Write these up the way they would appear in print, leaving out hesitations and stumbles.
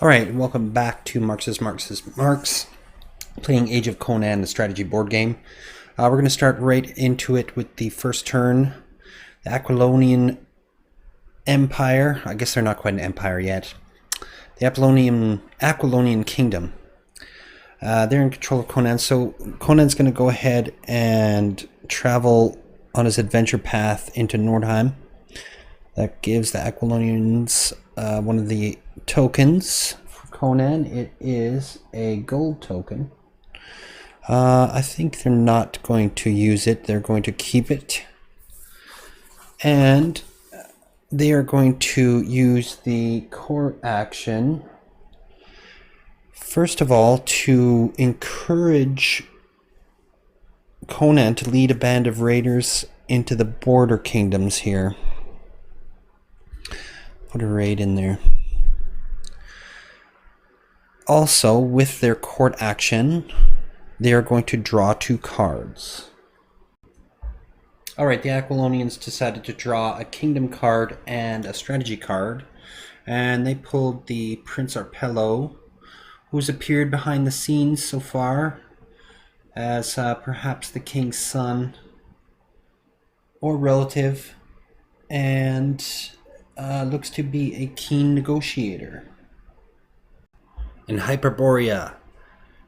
Alright, welcome back to Marks, playing Age of Conan, the strategy board game. We're going to start right into it with the first turn. The Aquilonian Empire, I guess they're not quite an empire yet. The Aquilonian Kingdom. They're in control of Conan, so Conan's going to go ahead and travel on his adventure path into Nordheim. That gives the Aquilonians one of the tokens for Conan. It is a gold token. I think they're not going to use it. They're going to keep it. And they are going to use the court action, first of all, to encourage Conan to lead a band of raiders into the border kingdoms here. Put a raid in there. Also, with their court action, they are going to draw 2 cards. Alright, the Aquilonians decided to draw a kingdom card and a strategy card. And they pulled the Prince Arpello, who's appeared behind the scenes so far as perhaps the king's son or relative, and looks to be a keen negotiator. In Hyperborea,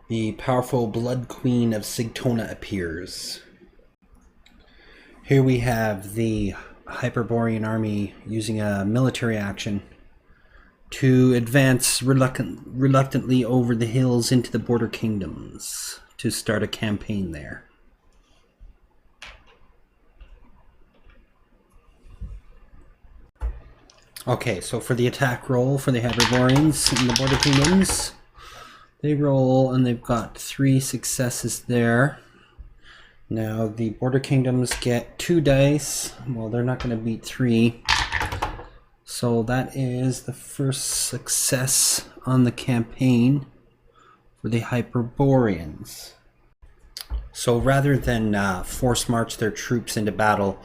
the powerful Blood Queen of Sigtona appears. Here we have the Hyperborean army using a military action to advance reluctantly over the hills into the border kingdoms to start a campaign there. Okay, so for the attack roll for the Hyperboreans in the border kingdoms, they roll and they've got 3 successes there. Now the border kingdoms get 2 dice. Well, they're not going to beat 3. So that is the first success on the campaign for the Hyperboreans. So rather than force march their troops into battle,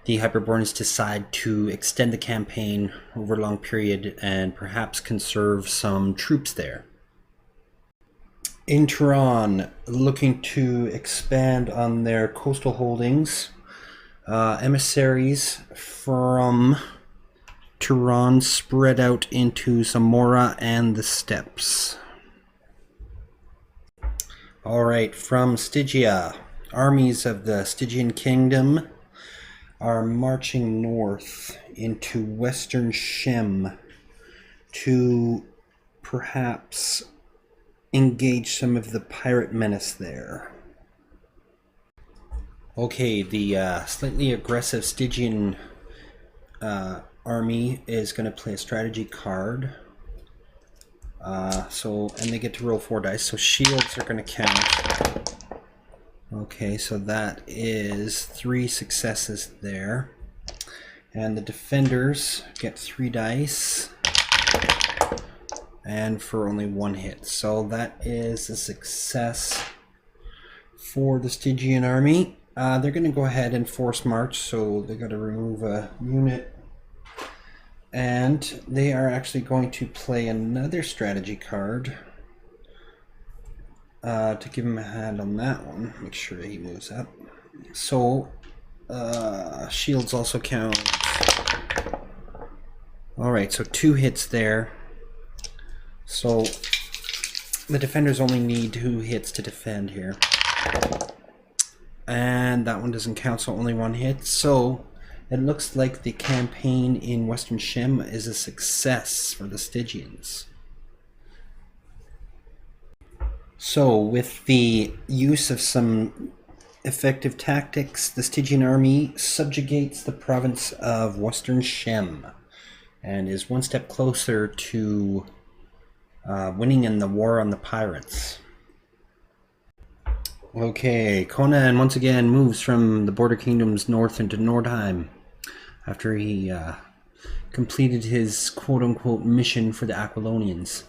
the Hyperboreans decide to extend the campaign over a long period and perhaps conserve some troops there. In Turan, looking to expand on their coastal holdings, emissaries from Turan spread out into Zamora and the steppes. Alright, from Stygia, armies of the Stygian kingdom are marching north into western Shem to perhaps engage some of the pirate menace there. Okay, the slightly aggressive Stygian army is going to play a strategy card. And they get to roll 4 dice, so shields are going to count. Okay, so that is 3 successes there. And the defenders get 3 dice. And for only 1 hit. So that is a success for the Stygian army. They're going to go ahead and force march, so they got to remove a unit. And they are actually going to play another strategy card. To give him a hand on that one, make sure he moves up. So, shields also count. Alright, so 2 hits there. So, the defenders only need 2 hits to defend here. And that one doesn't count, so only 1 hit. So, it looks like the campaign in Western Shem is a success for the Stygians. So, with the use of some effective tactics, the Stygian army subjugates the province of Western Shem and is 1 step closer to winning in the war on the pirates. Okay, Conan once again moves from the border kingdoms north into Nordheim after he completed his quote-unquote mission for the Aquilonians.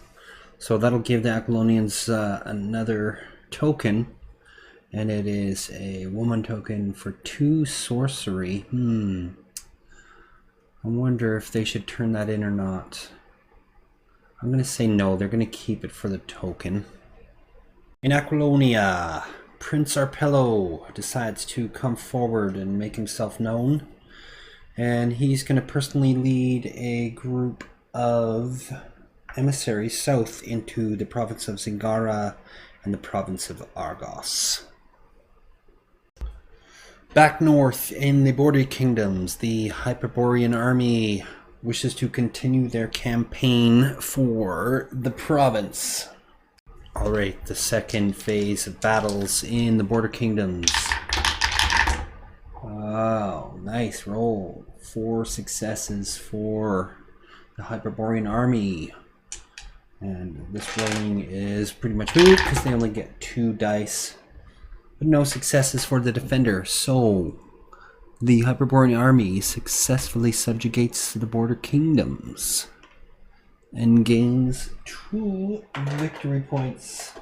So that'll give the Aquilonians another token, and it is a woman token for 2 sorcery. I wonder if they should turn that in or not. I'm going to say no. They're going to keep it for the token. In Aquilonia, Prince Arpello decides to come forward and make himself known. And he's going to personally lead a group of emissaries south into the province of Zingara and the province of Argos. Back north in the border kingdoms, the Hyperborean army wishes to continue their campaign for the province. Alright, the second phase of battles in the border kingdoms. Wow, nice roll. 4 successes for the Hyperborean army. And this rolling is pretty much moot because they only get 2 dice. But no successes for the defender. So the Hyperborean army successfully subjugates the border kingdoms and gains 2 victory points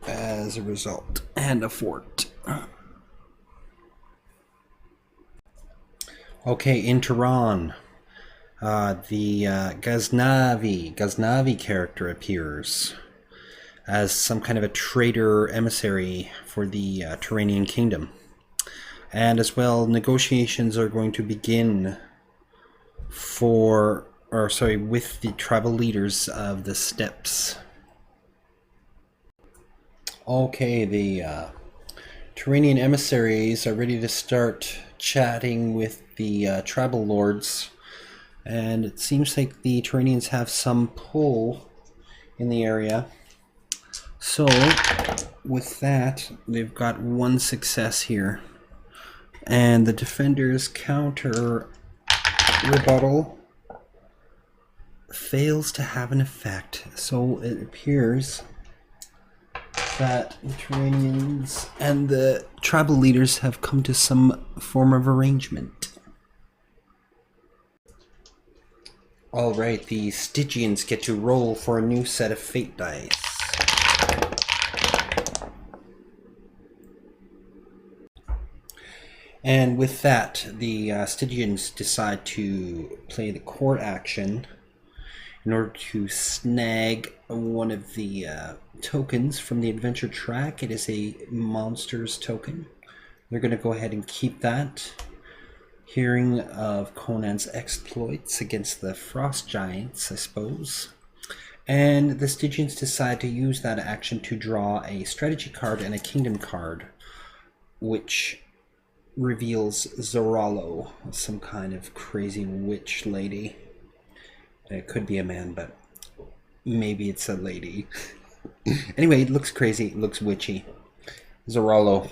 as a result, and a fort. Okay, in Tehran, the Ghaznavi character appears as some kind of a traitor emissary for the Turanian kingdom. And as well, negotiations are going to begin with the tribal leaders of the steppes. Okay, the Turanian emissaries are ready to start chatting with the tribal lords, and it seems like the Turanians have some pull in the area. So with that, they've got 1 success here, and the defenders' counter rebuttal fails to have an effect. So it appears that the Turanians and the tribal leaders have come to some form of arrangement. Alright, the Stygians get to roll for a new set of fate dice. And with that, the Stygians decide to play the court action in order to snag one of the tokens from the adventure track. It is a monsters token. They're going to go ahead and keep that. Hearing of Conan's exploits against the frost giants, I suppose. And the Stygians decide to use that action to draw a strategy card and a kingdom card, which reveals Zoralo, some kind of crazy witch lady. It could be a man, but maybe it's a lady. Anyway, it looks crazy, it looks witchy. Zoralo.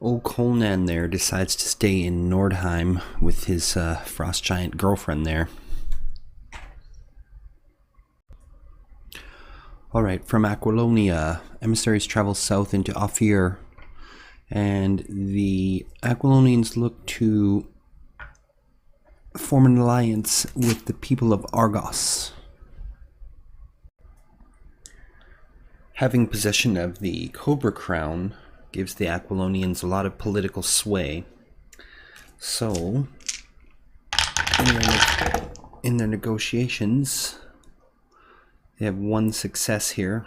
Old Conan there decides to stay in Nordheim with his frost giant girlfriend there. Alright, from Aquilonia, emissaries travel south into Ophir, and the Aquilonians look to form an alliance with the people of Argos. Having possession of the Cobra Crown gives the Aquilonians a lot of political sway. So, in their negotiations, they have 1 success here.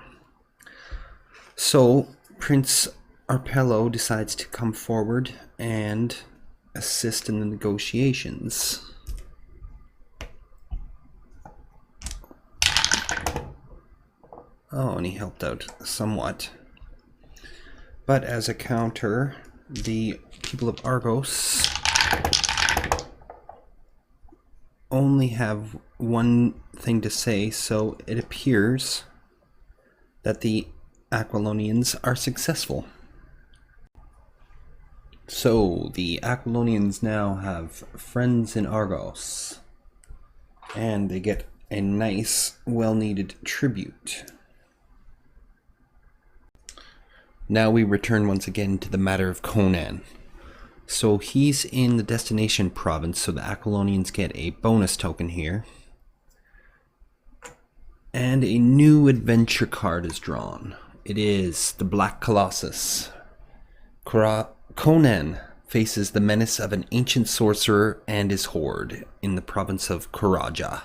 So, Prince Arpello decides to come forward and assist in the negotiations. Oh, and he helped out somewhat. But as a counter, the people of Argos only have 1 thing to say, so it appears that the Aquilonians are successful. So the Aquilonians now have friends in Argos, and they get a nice, well-needed tribute. Now we return once again to the matter of Conan. So he's in the destination province, so the Aquilonians get a bonus token here. And a new adventure card is drawn. It is the Black Colossus. Conan, faces the menace of an ancient sorcerer and his horde in the province of Karaja.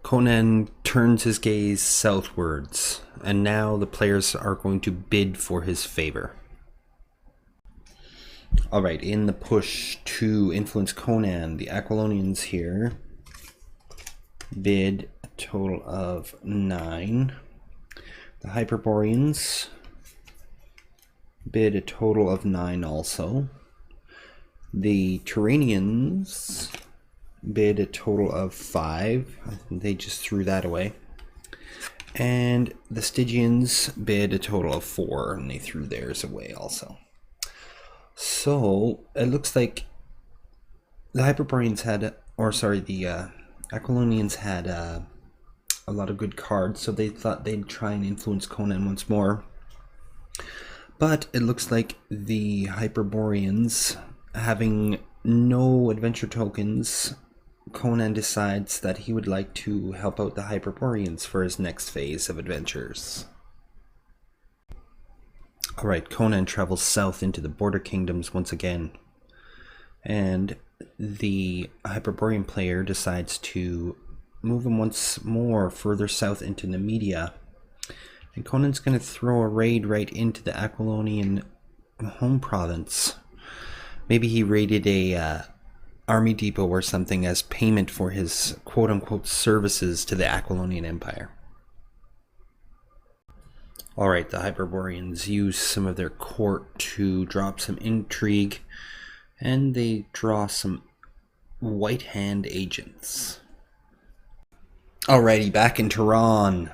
Conan turns his gaze southwards, and now the players are going to bid for his favor. Alright, in the push to influence Conan, the Aquilonians here bid a total of 9. The Hyperboreans bid a total of 9 also. The Turanians bid a total of 5. I think they just threw that away. And the Stygians bid a total of 4, and they threw theirs away also. So it looks like the Hyperboreans had, or sorry, the Aquilonians had a lot of good cards, so they thought they'd try and influence Conan once more. But it looks like the Hyperboreans, having no adventure tokens, Conan decides that he would like to help out the Hyperboreans for his next phase of adventures. Alright, Conan travels south into the border kingdoms once again, and the Hyperborean player decides to move him once more further south into Nepitello. And Conan's going to throw a raid right into the Aquilonian home province. Maybe he raided a army depot or something as payment for his quote-unquote services to the Aquilonian Empire. Alright, the Hyperboreans use some of their court to drop some intrigue, and they draw some white hand agents. Alrighty, back in Tehran.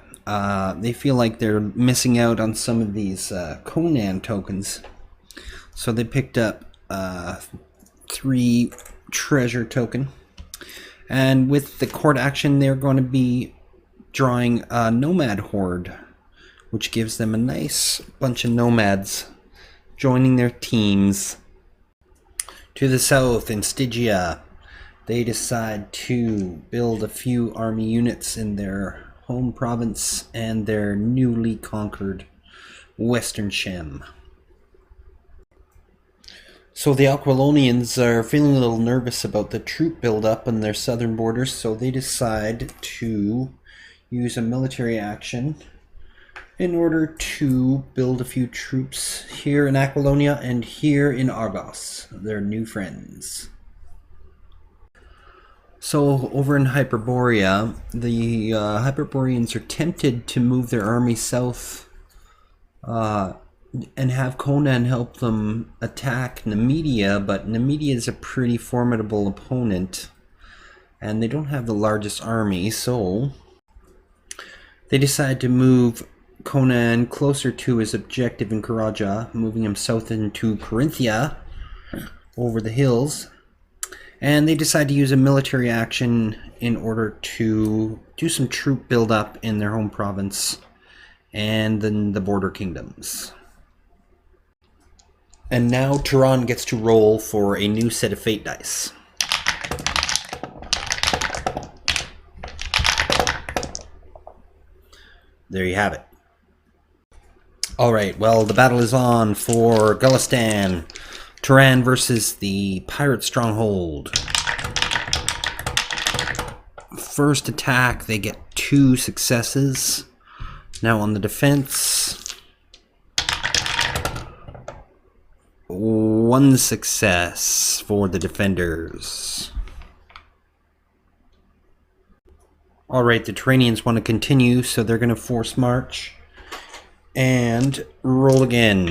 They feel like they're missing out on some of these Conan tokens, so they picked up 3 treasure token, and with the court action they're going to be drawing a nomad horde, which gives them a nice bunch of nomads joining their teams. To the south in Stygia, they decide to build a few army units in their home province and their newly conquered Western Shem. So the Aquilonians are feeling a little nervous about the troop buildup on their southern borders, so they decide to use a military action in order to build a few troops here in Aquilonia and here in Argos, their new friends. So over in Hyperborea, the Hyperboreans are tempted to move their army south and have Conan help them attack Nepitello, but Nepitello is a pretty formidable opponent, and they don't have the largest army, so they decide to move Conan closer to his objective in Karaja, moving him south into Carinthia, over the hills, and they decide to use a military action in order to do some troop buildup in their home province and then the border kingdoms. And now Tehran gets to roll for a new set of fate dice. There you have it. Alright, well, the battle is on for Gulistan. Turan versus the pirate stronghold. First attack, they get 2 successes. Now on the defense, 1 success for the defenders. Alright, the Turanians want to continue, so they're going to force march. And roll again.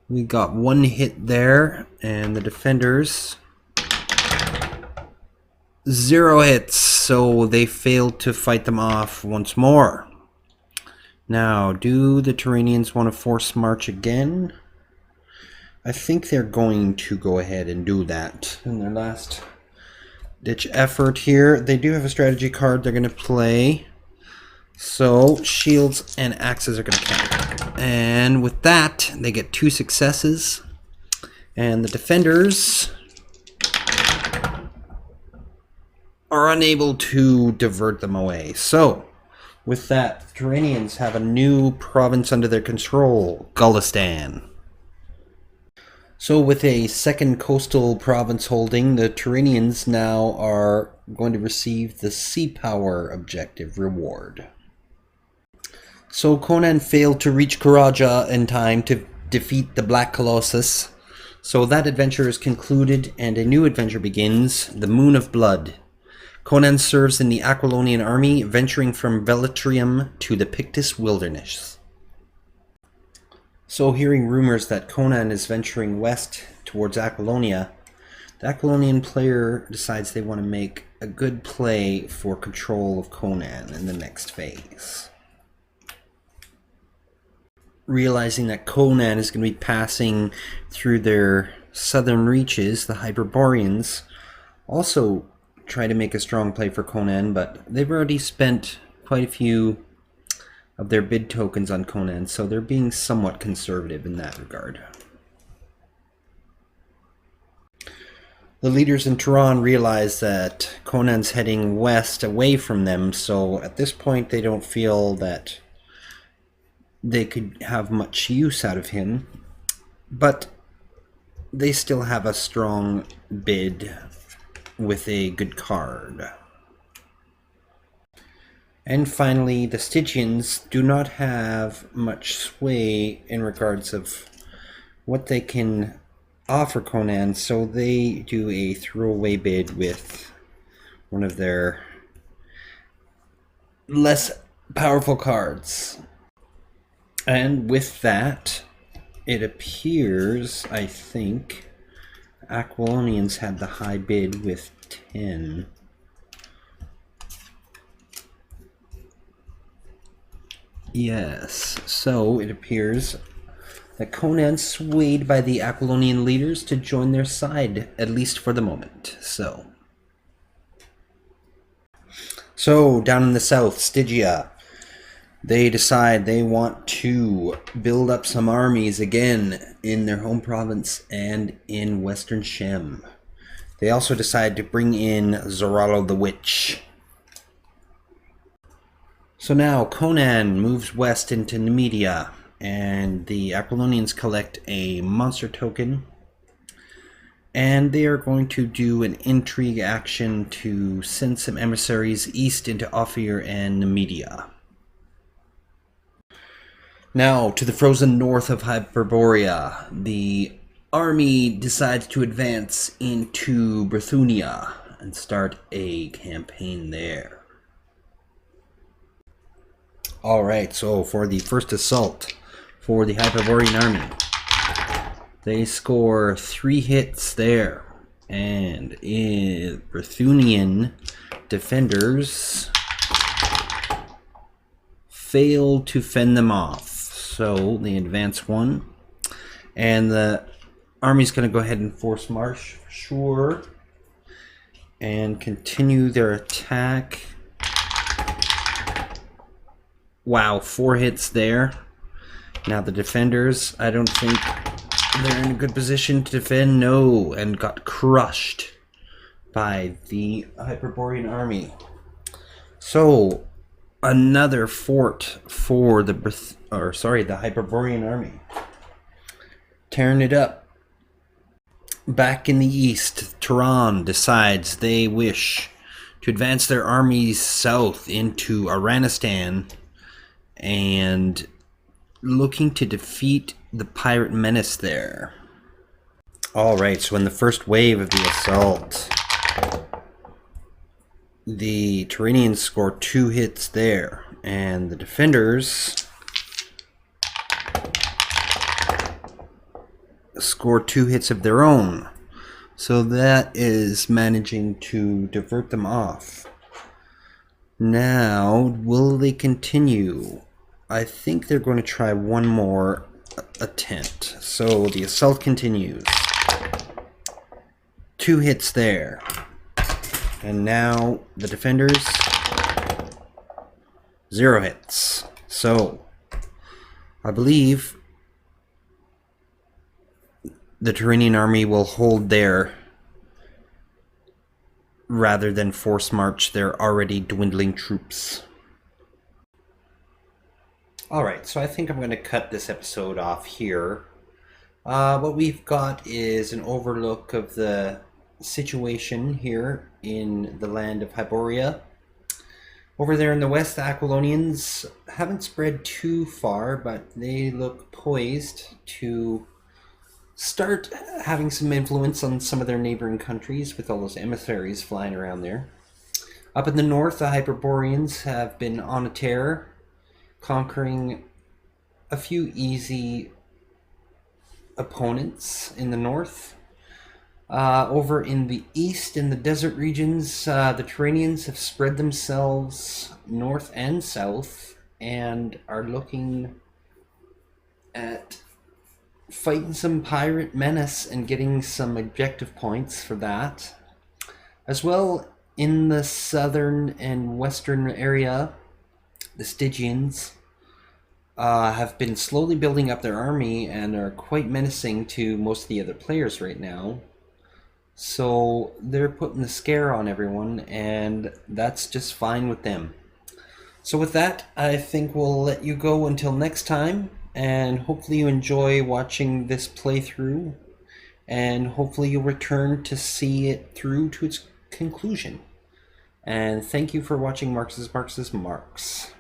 We got 1 hit there, and the defenders 0 hits, so they failed to fight them off once more. Now, do the Turanians want to force march again? I think they're going to go ahead and do that in their last ditch effort here. They do have a strategy card they're going to play. So, shields and axes are going to count. And with that, they get 2 successes. And the defenders are unable to divert them away. So, With that, the Turanians have a new province under their control, Gulistan. So with a second coastal province holding, the Turanians now are going to receive the sea power objective reward. So Conan failed to reach Karaja in time to defeat the Black Colossus. So that adventure is concluded and a new adventure begins, the Moon of Blood. Conan serves in the Aquilonian army, venturing from Velitrium to the Pictus wilderness. So hearing rumors that Conan is venturing west towards Aquilonia, the Aquilonian player decides they want to make a good play for control of Conan in the next phase. Realizing that Conan is going to be passing through their southern reaches, the Hyperboreans also try to make a strong play for Conan, but they've already spent quite a few of their bid tokens on Conan, so they're being somewhat conservative in that regard. The leaders in Turan realize that Conan's heading west away from them, so at this point they don't feel that they could have much use out of him, but they still have a strong bid with a good card. And finally, the Stygians do not have much sway in regards of what they can offer Conan, so they do a throwaway bid with one of their less powerful cards. And with that, it appears, I think, Aquilonians had the high bid with 10. Yes, so it appears that Conan swayed by the Aquilonian leaders to join their side, at least for the moment. So down in the south, Stygia, they decide they want to build up some armies again in their home province and in Western Shem. They also decide to bring in Zoralo the Witch. So now Conan moves west into Nemedia, and the Aquilonians collect a monster token, and they are going to do an intrigue action to send some emissaries east into Ophir and Nemedia. Now, to the frozen north of Hyperborea, the army decides to advance into Brithunia and start a campaign there. Alright, so for the first assault for the Hyperborean army, they score 3 hits there. And in Brithuanian defenders fail to fend them off. So they advance 1. And the army's going to go ahead and force march for sure. And continue their attack. Wow, 4 hits there. Now the defenders, I don't think they're in a good position to defend. No, and got crushed by the Hyperborean army. So another fort for the Hyperborean army. Tearing it up. Back in the east, Turan decides they wish to advance their armies south into Aranistan and looking to defeat the pirate menace there. Alright, so in the first wave of the assault, the Turanians score 2 hits there, and the defenders score 2 hits of their own. So that is managing to divert them off. Now, will they continue? I think they're going to try one more attempt. So the assault continues. 2 hits there. And now the defenders, 0 hits. So I believe the Turanian army will hold there rather than force march their already dwindling troops. Alright, so I think I'm going to cut this episode off here. What we've got is an overlook of the situation here in the land of Hyperborea. Over there in the west, the Aquilonians haven't spread too far, but they look poised to start having some influence on some of their neighboring countries with all those emissaries flying around there. Up in the north, the Hyperboreans have been on a tear, conquering a few easy opponents in the north. Over in the east, in the desert regions, the Turanians have spread themselves north and south and are looking at fighting some pirate menace and getting some objective points for that. As well, in the southern and western area, the Stygians have been slowly building up their army and are quite menacing to most of the other players right now. So they're putting the scare on everyone, and that's just fine with them. So with that, I think we'll let you go until next time, and hopefully you enjoy watching this playthrough, and hopefully you'll return to see it through to its conclusion. And thank you for watching Marx's Marks.